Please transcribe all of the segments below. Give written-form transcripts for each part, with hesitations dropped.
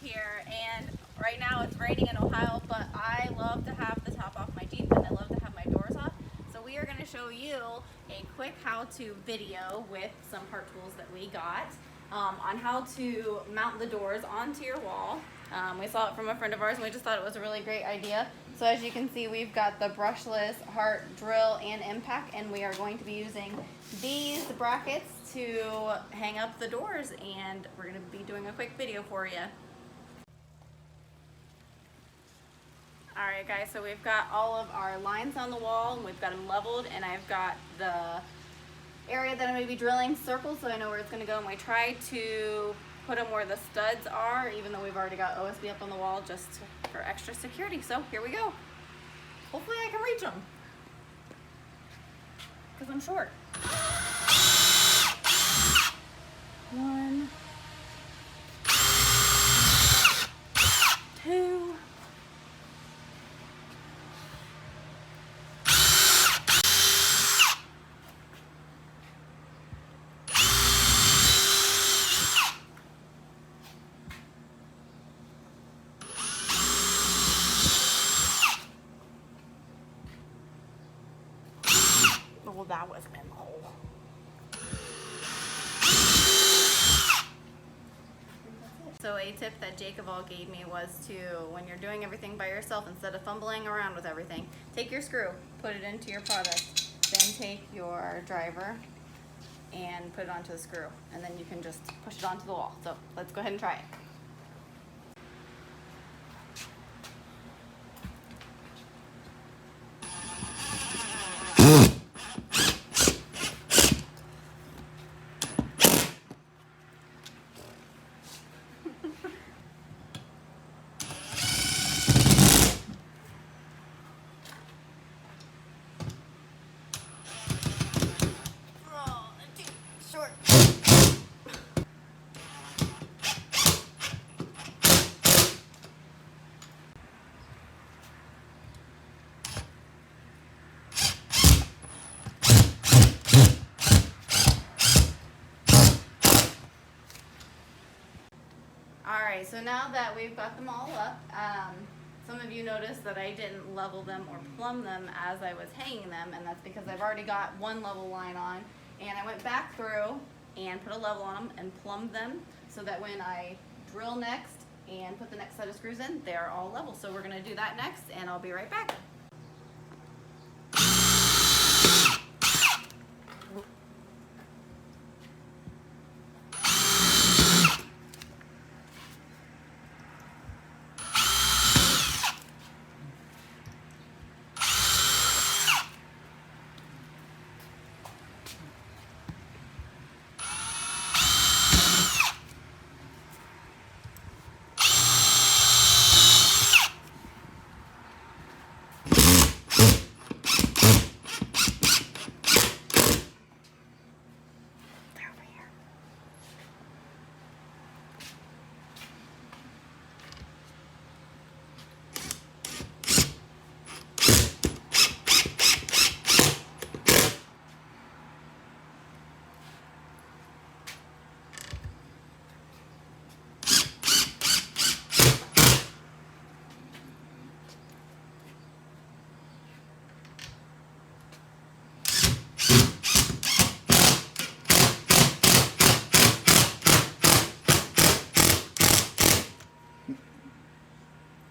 here, and right now it's raining in Ohio, but I love to have the top off my Jeep and I love to have my doors off. So we are going to show you a quick how-to video with some Hart Tools that we got on how to mount the doors onto your wall. We saw it from a friend of ours and we just thought it was a really great idea. So as you can see, we've got the brushless Hart drill and impact, and we are going to be using these brackets to hang up the doors, and we're going to be doing a quick video for you. Alright guys, so we've got all of our lines on the wall and we've got them leveled, and I've got the area that I'm going to be drilling circled so I know where it's going to go, and we try to put them where the studs are, even though we've already got OSB up on the wall just for extra security. So here we go. Hopefully I can reach them, because I'm short. 1, 2, well, that was manhole. So a tip that Jacob all gave me was to, when you're doing everything by yourself, instead of fumbling around with everything, take your screw, put it into your product, then take your driver and put it onto the screw, and then you can just push it onto the wall. So let's go ahead and try it. Alright, so now that we've got them all up, some of you noticed that I didn't level them or plumb them as I was hanging them, and that's because I've already got one level line on, and I went back through and put a level on them and plumbed them so that when I drill next and put the next set of screws in, they're all level. So we're going to do that next, and I'll be right back.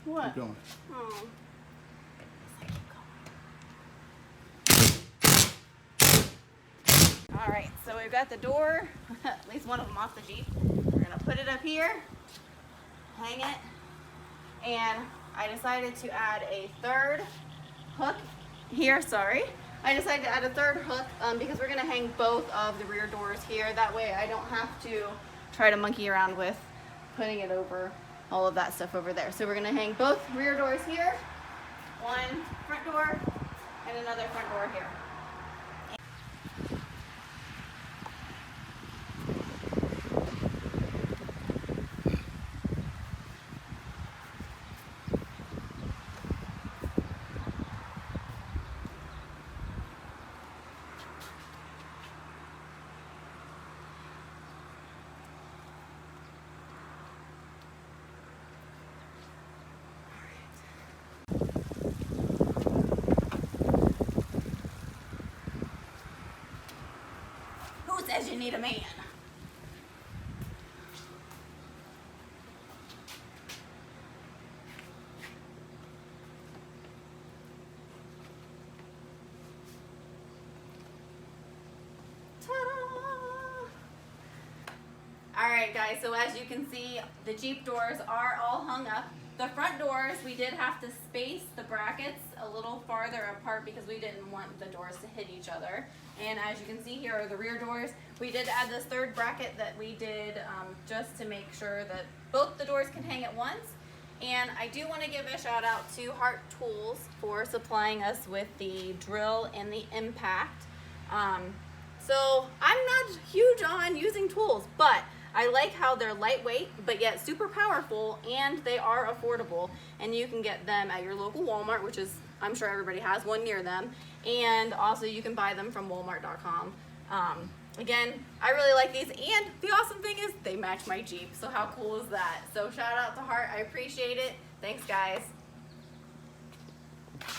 What? Keep going. Oh. Alright, so we've got the door, at least one of them off the Jeep. We're going to put it up here, hang it, and I decided to add a third hook here, I decided to add a third hook because we're going to hang both of the rear doors here. That way I don't have to try to monkey around with putting it over all of that stuff over there. So we're going to hang both rear doors here, one front door, and another front door here. Who says you need a man? Alright guys, so as you can see, the Jeep doors are all hung up. The front doors, we did have to space the brackets a little farther apart because we didn't want the doors to hit each other. And as you can see, here are the rear doors. We did add this third bracket that we did just to make sure that both the doors can hang at once. And I do want to give a shout out to Hart Tools for supplying us with the drill and the impact. So I'm not huge on using tools, but I like how they're lightweight, but yet super powerful, and they are affordable. And you can get them at your local Walmart, which is, I'm sure everybody has one near them. And also you can buy them from walmart.com. Again, I really like these, and the awesome thing is they match my Jeep. So how cool is that? So shout out to Hart, I appreciate it. Thanks guys.